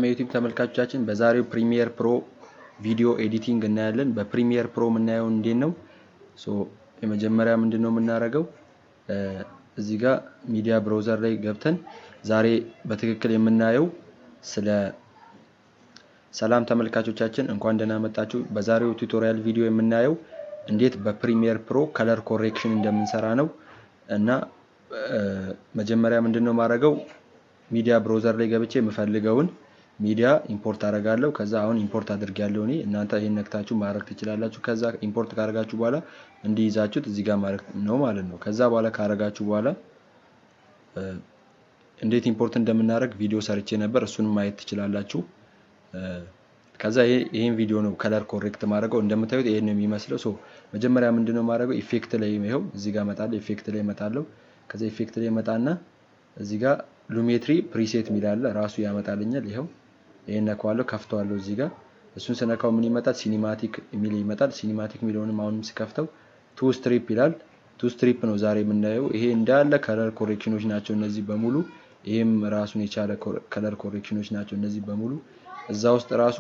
ሰላም የዩቲዩብ ተመልካቾቻችን በዛሬው ፕሪሚየር ፕሮ ቪዲዮ ኤዲቲንግ እናያለን። በፕሪሚየር ፕሮ የምናየው እንዴት ነው? የመጀመሪያ ምንድነው የምናደርገው? እዚህ ጋር ሚዲያ ብራውዘር ላይ ገብተን ዛሬ በትክክል የምናየው ስለ ሰላም ተመልካቾቻችን እንኳን ደህና መጣችሁ። በዛሬው ቱቶሪያል ቪዲዮ የምናየው እንዴት በፕሪሚየር ፕሮ ከለር ኮሬክሽን እንደምንሰራ ነው እና መጀመሪያ ምንድነው ማድረገው ሚዲያ ብራውዘር ላይ ገብቼ የምፈልገውን ሚዲያ ኢምፖርት አደርጋለሁ። ከዛ አሁን ኢምፖርት አድርጌያለሁ እኔ እናንተ ይሄን ነክታችሁ ማድረግ ትችላላችሁ። ከዛ ኢምፖርት ካደረጋችሁ በኋላ እንዲይዛችሁት እዚህ ጋር ማድረግ ነው ማለት ነው። ከዛ በኋላ ካደረጋችሁ በኋላ እንዴት ኢምፖርት እንደምናደርግ ቪዲዮ ሰርቼ ነበር፣ እሱንም ማየት ትችላላችሁ። ከዛ ይሄን ቪዲዮ ነው ከለር ኮሬክት ማድረገው። እንደምታዩት ይሄን ነው የሚመስለው። ሶ መጀመሪያ ምንድነው ማድረገው ኢፌክት ላይ ይሄው እዚህ ጋር መጣለሁ፣ ኢፌክት ላይ መጣለሁ። ከዛ ኢፌክት ላይ መጣና እዚህ ጋር ሉሜትሪ ፕሪሴት ሚላል ራሱ ያመጣልኛል። ይሄው ይሄን ነካዋለሁ፣ ከፍተዋለሁ። እዚህ ጋር እሱን ስነካው ምን ይመጣል? ሲኒማቲክ ሚል ይመጣል። ሲኒማቲክ ሚለውንም አሁንም ሲከፍተው ቱ ስትሪፕ ይላል። ቱ ስትሪፕ ነው ዛሬ የምናየው። ይሄ እንዳለ ከለር ኮሬክሽኖች ናቸው እነዚህ በሙሉ። ይሄም ራሱን የቻለ ከለር ኮሬክሽኖች ናቸው እነዚህ በሙሉ። እዛ ውስጥ ራሱ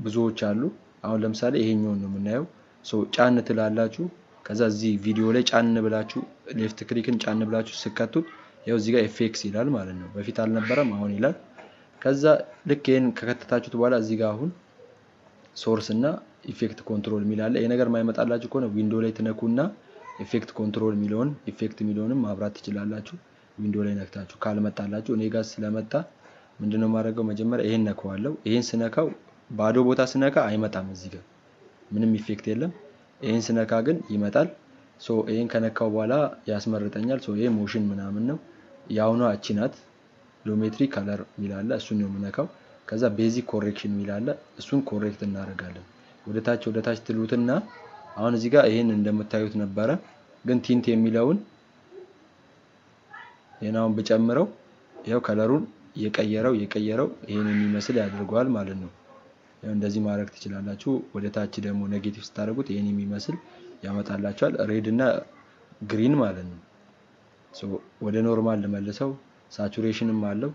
ብዙዎች አሉ። አሁን ለምሳሌ ይሄኛውን ነው የምናየው። ሶ ጫን ትላላችሁ። ከዛ እዚህ ቪዲዮ ላይ ጫን ብላችሁ ሌፍት ክሊክን ጫን ብላችሁ ስከቱት ያው እዚህ ጋር ኤፍኤክስ ይላል ማለት ነው። በፊት አልነበረም አሁን ይላል። ከዛ ልክ ይሄን ከከተታችሁት በኋላ እዚህ ጋር አሁን ሶርስ እና ኢፌክት ኮንትሮል ሚል አለ። ይሄ ነገር ማይመጣላችሁ ከሆነ ዊንዶው ላይ ትነኩና ኢፌክት ኮንትሮል ሚለውን ኢፌክት ሚለውንም ማብራት ትችላላችሁ ዊንዶው ላይ ነክታችሁ። ካልመጣላችሁ እኔ ጋር ስለመጣ ምንድነው ማድረገው መጀመሪያ ይሄን ነካዋለሁ። ይሄን ስነካው ባዶ ቦታ ስነካ አይመጣም፣ እዚህ ጋር ምንም ኢፌክት የለም። ይሄን ስነካ ግን ይመጣል። ሶ ይሄን ከነካው በኋላ ያስመርጠኛል። ሶ ይሄ ሞሽን ምናምን ነው። ያውኗ እቺ ናት ሉሜትሪ ከለር ሚላለ እሱን ነው የምነካው። ከዛ ቤዚክ ኮሬክሽን ሚላለ እሱን ኮሬክት እናደርጋለን። ወደ ታች ትሉትና አሁን እዚህ ጋር ይሄን እንደምታዩት ነበረ፣ ግን ቲንት የሚለውን የናውን ብጨምረው ያው ከለሩን የቀየረው ይሄን የሚመስል ያደርገዋል ማለት ነው። ያው እንደዚህ ማድረግ ትችላላችሁ። ወደ ታች ደግሞ ኔጌቲቭ ስታደርጉት ይሄን የሚመስል ያመጣላችኋል፣ ሬድ እና ግሪን ማለት ነው። ሶ ወደ ኖርማል ልመልሰው። ሳቹሬሽንም አለው።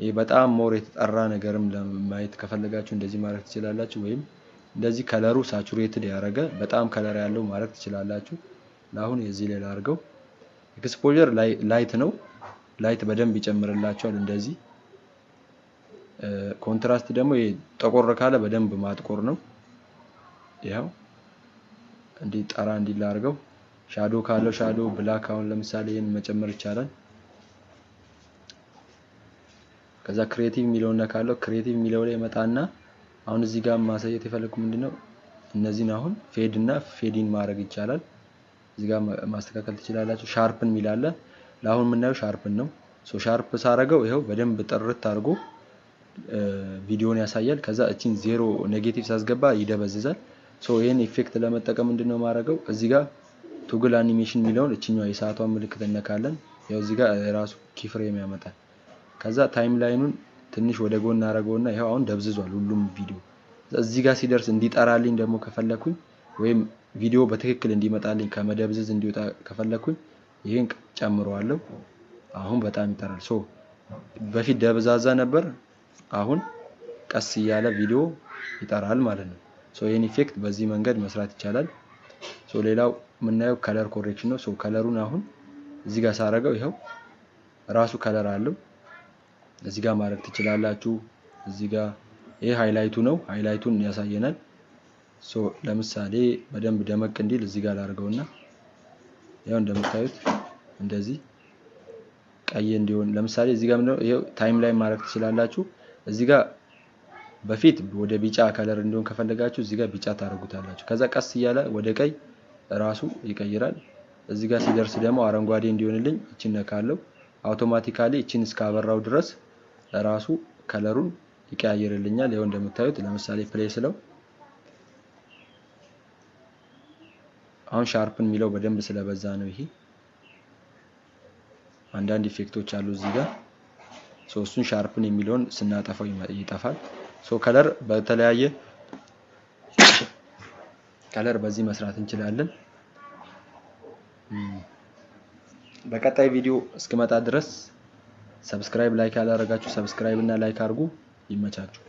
ይሄ በጣም ሞር የተጠራ ነገርም ለማየት ከፈለጋችሁ እንደዚህ ማድረግ ትችላላችሁ፣ ወይም እንደዚህ ከለሩ ሳቹሬትድ ያደረገ በጣም ከለር ያለው ማድረግ ትችላላችሁ። ለአሁን የዚህ ላይ ላድርገው። ኤክስፖዠር ላይት ነው፣ ላይት በደንብ ይጨምርላችኋል እንደዚህ። ኮንትራስት ደግሞ ይሄ ጠቆር ካለ በደንብ ማጥቆር ነው። ይሄው እንዲህ ጠራ እንዲህ ላድርገው። ሻዶ ካለው ሻዶ ብላክ አሁን ለምሳሌ ይሄን መጨመር ይቻላል። ከዛ ክሬቲቭ ሚለውን ነካለው። ክሬቲቭ ሚለው ላይ መጣና አሁን እዚህ ጋር ማሳየት የፈለኩ ምንድነው እነዚህን አሁን ፌድ እና ፌዲን ማድረግ ይቻላል። እዚህ ጋር ማስተካከል ትችላላችሁ። ሻርፕን ሚላለ ለአሁን የምናየው ሻርፕን ነው። ሶ ሻርፕ ሳረገው ይሄው በደንብ ጥርት አድርጎ ቪዲዮን ያሳያል። ከዛ እቺን ዜሮ ኔጌቲቭ ሳስገባ ይደበዝዛል። ሶ ይሄን ኢፌክት ለመጠቀም ምንድነው ማድረገው እዚህ ጋር ቱግል አኒሜሽን ሚለውን እቺኛው የሰዓቷን ምልክት እንነካለን። ያው እዚህ ጋር ራሱ ኪፍሬም ያመጣል። ከዛ ታይም ላይኑን ትንሽ ወደ ጎን አረገውና ይሄው አሁን ደብዝዟል ሁሉም ቪዲዮ። እዚህ ጋር ሲደርስ እንዲጠራልኝ ደግሞ ከፈለኩኝ ወይም ቪዲዮ በትክክል እንዲመጣልኝ ከመደብዝዝ እንዲወጣ ከፈለኩኝ ይሄን ጨምረዋለሁ። አሁን በጣም ይጠራል። ሶ በፊት ደብዛዛ ነበር፣ አሁን ቀስ እያለ ቪዲዮ ይጠራል ማለት ነው። ሶ ይሄን ኢፌክት በዚህ መንገድ መስራት ይቻላል። ሶ ሌላው የምናየው ከለር ኮሬክሽን ነው። ሶ ከለሩን አሁን እዚህ ጋር ሳረገው ይሄው ራሱ ከለር አለው። እዚህ ጋር ማድረግ ትችላላችሁ። እዚህ ጋር ይሄ ሃይላይቱ ነው፣ ሃይላይቱን ያሳየናል። ሶ ለምሳሌ በደንብ ደመቅ እንዲል እዚህ ጋር ላድርገውና ያው እንደምታዩት እንደዚህ ቀይ እንዲሆን ለምሳሌ እዚህ ጋር ምንድነው ይሄው ታይም ላይ ማድረግ ትችላላችሁ። እዚህ ጋር በፊት ወደ ቢጫ ከለር እንዲሆን ከፈለጋችሁ እዚህ ጋር ቢጫ ታደርጉታላችሁ። ከዛ ቀስ እያለ ወደ ቀይ ራሱ ይቀይራል። እዚህ ጋር ሲደርስ ደግሞ አረንጓዴ እንዲሆንልኝ እቺን ነካለው። አውቶማቲካሊ እቺን እስካበራው ድረስ ራሱ ከለሩን ይቀያየርልኛል። ይሄው እንደምታዩት ለምሳሌ ፕሌይ ስለው አሁን ሻርፕን ሚለው በደንብ ስለበዛ ነው። ይሄ አንዳንድ ኢፌክቶች አሉ እዚህ ጋር። ሶ እሱን ሻርፕን የሚለውን ስናጠፋው ይጠፋል። ሶ ከለር በተለያየ ከለር በዚህ መስራት እንችላለን። በቀጣይ ቪዲዮ እስክመጣ ድረስ ሰብስክራይብ ላይክ ያላደረጋችሁ ሰብስክራይብ እና ላይክ አድርጉ። ይመቻችሁ።